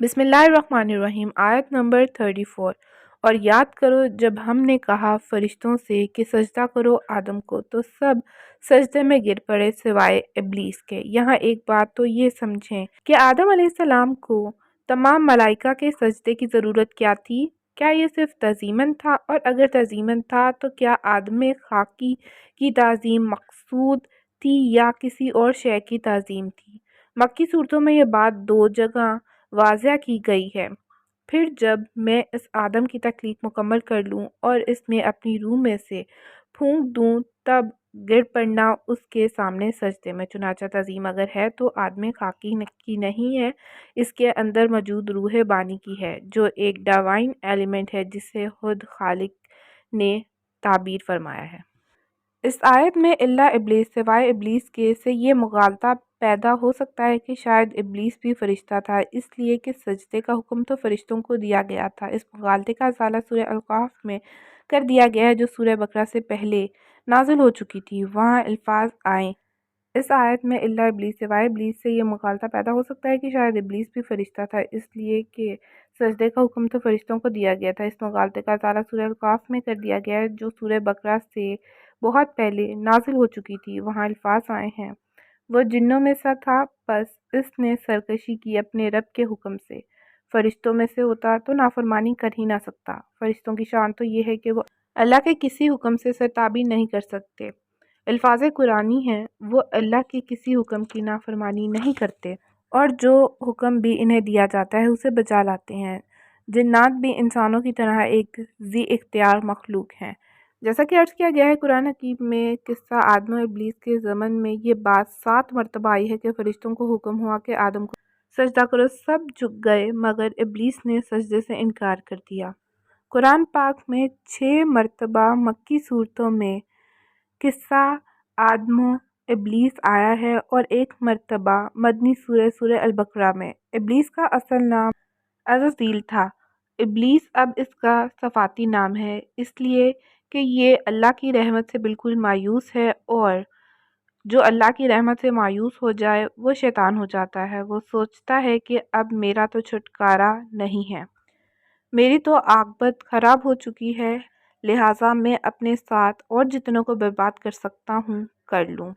بسم اللہ الرحمن الرحیم آیت نمبر 34۔ اور یاد کرو جب ہم نے کہا فرشتوں سے کہ سجدہ کرو آدم کو تو سب سجدے میں گر پڑے سوائے ابلیس کے۔ یہاں ایک بات تو یہ سمجھیں کہ آدم علیہ السلام کو تمام ملائکہ کے سجدے کی ضرورت کیا تھی؟ کیا یہ صرف تعظیماً تھا؟ اور اگر تعظیماً تھا تو کیا آدم خاکی کی تعظیم مقصود تھی یا کسی اور شے کی تعظیم تھی؟ مکی صورتوں میں یہ بات دو جگہ واضح کی گئی ہے۔ پھر جب میں اس آدم کی تخلیق مکمل کر لوں اور اس میں اپنی روح میں سے پھونک دوں تب گر پڑنا اس کے سامنے سجدے میں۔ چنانچہ تعظیم اگر ہے تو آدم خاکی کی نہیں ہے، اس کے اندر موجود روح بانی کی ہے جو ایک ڈیوائن ایلیمنٹ ہے جسے خود خالق نے تعبیر فرمایا ہے۔ اس آیت میں اللہ ابلیس سوائے ابلیس کے سے یہ مغالطہ پیدا ہو سکتا ہے کہ شاید ابلیس بھی فرشتہ تھا، اس لیے کہ سجدے کا حکم تو فرشتوں کو دیا گیا تھا۔ اس مغالطے کا ازالہ سورہ الاعراف میں کر دیا گیا ہے جو سورہ بقرہ سے پہلے نازل ہو چکی تھی۔ وہاں الفاظ آئے اس آیت میں اللہ ابلیس سوائے ابلیس سے یہ مغالطہ پیدا ہو سکتا ہے کہ شاید ابلیس بھی فرشتہ تھا، اس لیے کہ سجدے کا حکم تو فرشتوں کو دیا گیا تھا۔ اس مغالطے کا ازالہ سورہ الاعراف میں کر دیا گیا ہے جو سورہ بقرہ سے بہت پہلے نازل ہو چکی تھی۔ وہاں الفاظ آئے ہیں وہ جنوں میں سے تھا پس اس نے سرکشی کی اپنے رب کے حکم سے، فرشتوں میں سے ہوتا تو نافرمانی کر ہی نہ سکتا۔ فرشتوں کی شان تو یہ ہے کہ وہ اللہ کے کسی حکم سے سرتابی نہیں کر سکتے، الفاظ قرآنی ہیں، وہ اللہ کے کسی حکم کی نافرمانی نہیں کرتے اور جو حکم بھی انہیں دیا جاتا ہے اسے بجا لاتے ہیں۔ جنات بھی انسانوں کی طرح ایک ذی اختیار مخلوق ہیں۔ جیسا کہ عرض کیا گیا ہے قرآن حکیم میں قصہ آدم و ابلیس کے زمن میں یہ بات 7 مرتبہ آئی ہے کہ فرشتوں کو حکم ہوا کہ آدم کو سجدہ کرو، سب جھک گئے مگر ابلیس نے سجدے سے انکار کر دیا۔ قرآن پاک میں 6 مرتبہ مکی صورتوں میں قصہ آدم و ابلیس آیا ہے اور 1 مرتبہ مدنی سورہ البقرہ میں۔ ابلیس کا اصل نام عزازیل تھا۔ ابلیس اب اس کا صفاتی نام ہے، اس لیے کہ یہ اللہ کی رحمت سے بالکل مایوس ہے اور جو اللہ کی رحمت سے مایوس ہو جائے وہ شیطان ہو جاتا ہے۔ وہ سوچتا ہے کہ اب میرا تو چھٹکارا نہیں ہے، میری تو عاقبت خراب ہو چکی ہے، لہٰذا میں اپنے ساتھ اور جتنوں کو برباد کر سکتا ہوں کر لوں۔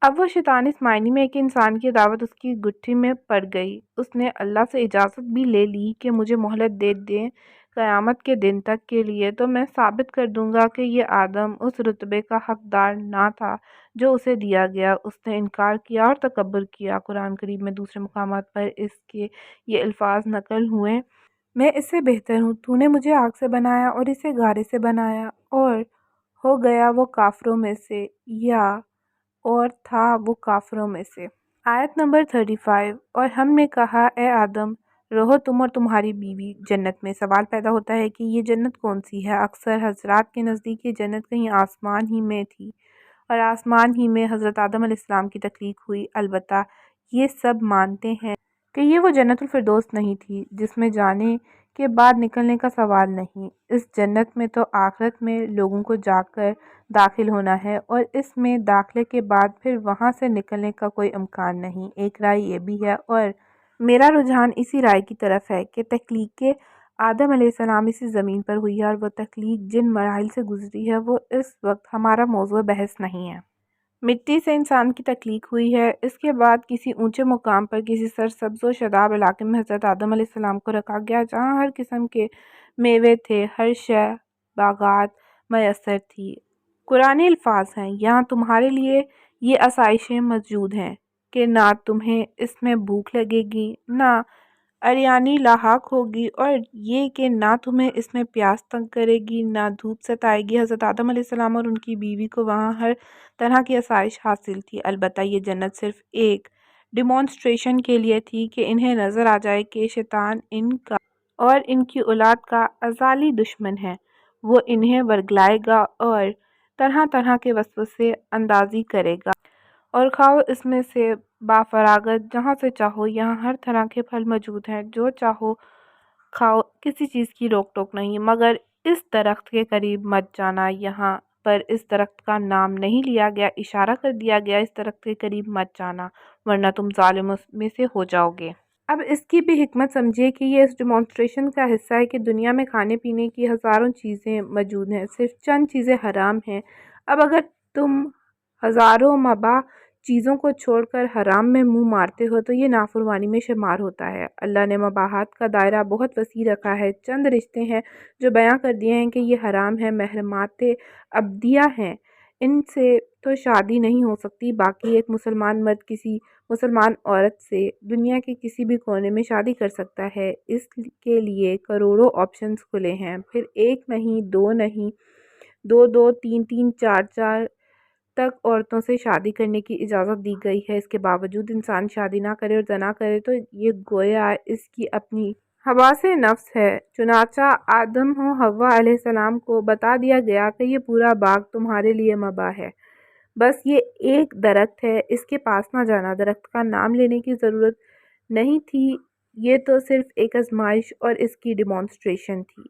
اب وہ شیطان اس معنی میں کہ انسان کی دعوت اس کی گٹھی میں پڑ گئی۔ اس نے اللہ سے اجازت بھی لے لی کہ مجھے مہلت دے دیں قیامت کے دن تک کے لیے تو میں ثابت کر دوں گا کہ یہ آدم اس رتبے کا حقدار نہ تھا جو اسے دیا گیا۔ اس نے انکار کیا اور تکبر کیا۔ قرآن کریم میں دوسرے مقامات پر اس کے یہ الفاظ نقل ہوئے، میں اس سے بہتر ہوں، تو نے مجھے آگ سے بنایا اور اسے گارے سے بنایا، اور ہو گیا وہ کافروں میں سے، یا اور تھا وہ کافروں میں سے۔ آیت نمبر 35۔ اور ہم نے کہا اے آدم رہو تم اور تمہاری بیوی جنت میں۔ سوال پیدا ہوتا ہے کہ یہ جنت کون سی ہے؟ اکثر حضرات کے نزدیک یہ جنت کہیں آسمان ہی میں تھی اور آسمان ہی میں حضرت آدم علیہ السلام کی تخلیق ہوئی۔ البتہ یہ سب مانتے ہیں کہ یہ وہ جنت الفردوس نہیں تھی جس میں جانے کے بعد نکلنے کا سوال نہیں۔ اس جنت میں تو آخرت میں لوگوں کو جا کر داخل ہونا ہے اور اس میں داخلے کے بعد پھر وہاں سے نکلنے کا کوئی امکان نہیں۔ ایک رائے یہ بھی ہے اور میرا رجحان اسی رائے کی طرف ہے کہ تخلیق آدم علیہ السلام اسی زمین پر ہوئی ہے اور وہ تخلیق جن مراحل سے گزری ہے وہ اس وقت ہمارا موضوع بحث نہیں ہے۔ مٹی سے انسان کی تخلیق ہوئی ہے، اس کے بعد کسی اونچے مقام پر کسی سرسبز و شاداب علاقے میں حضرت آدم علیہ السلام کو رکھا گیا جہاں ہر قسم کے میوے تھے، ہر شے باغات میسر تھی۔ قرآنی الفاظ ہیں یہاں تمہارے لیے یہ آسائشیں موجود ہیں کہ نہ تمہیں اس میں بھوک لگے گی، نہ عریانی لاحق ہوگی، اور یہ کہ نہ تمہیں اس میں پیاس تنگ کرے گی، نہ دھوپ ستائے گی۔ حضرت آدم علیہ السلام اور ان کی بیوی کو وہاں ہر طرح کی آسائش حاصل تھی، البتہ یہ جنت صرف ایک ڈیمونسٹریشن کے لیے تھی کہ انہیں نظر آ جائے کہ شیطان ان کا اور ان کی اولاد کا ازلی دشمن ہے۔ وہ انہیں ورگلائے گا اور طرح طرح کے وسوسے اندازی کرے گا، اور کھاؤ اس میں سے بافراغت جہاں سے چاہو، یہاں ہر طرح کے پھل موجود ہیں، جو چاہو کھاؤ، کسی چیز کی روک ٹوک نہیں، مگر اس درخت کے قریب مت جانا۔ یہاں پر اس درخت کا نام نہیں لیا گیا، اشارہ کر دیا گیا اس درخت کے قریب مت جانا ورنہ تم ظالموں میں سے ہو جاؤ گے۔ اب اس کی بھی حکمت سمجھیے کہ یہ اس ڈیمانسٹریشن کا حصہ ہے کہ دنیا میں کھانے پینے کی ہزاروں چیزیں موجود ہیں، صرف چند چیزیں حرام ہیں۔ اب اگر تم ہزاروں مباح چیزوں کو چھوڑ کر حرام میں منہ مارتے ہو تو یہ نافرمانی میں شمار ہوتا ہے۔ اللہ نے مباحات کا دائرہ بہت وسیع رکھا ہے۔ چند رشتے ہیں جو بیان کر دیے ہیں کہ یہ حرام ہیں، محرمات ابدیہ ہیں، ان سے تو شادی نہیں ہو سکتی۔ باقی ایک مسلمان مرد کسی مسلمان عورت سے دنیا کے کسی بھی کونے میں شادی کر سکتا ہے۔ اس کے لیے کروڑوں آپشنز کھلے ہیں، پھر ایک نہیں، دو نہیں، دو دو، تین تین، چار چار تک عورتوں سے شادی کرنے کی اجازت دی گئی ہے۔ اس کے باوجود انسان شادی نہ کرے اور زنا کرے تو یہ گویا اس کی اپنی حواس نفس ہے۔ چنانچہ آدم و حوا علیہ السلام کو بتا دیا گیا کہ یہ پورا باغ تمہارے لیے مباح ہے، بس یہ ایک درخت ہے، اس کے پاس نہ جانا۔ درخت کا نام لینے کی ضرورت نہیں تھی، یہ تو صرف ایک آزمائش اور اس کی ڈیمانسٹریشن تھی۔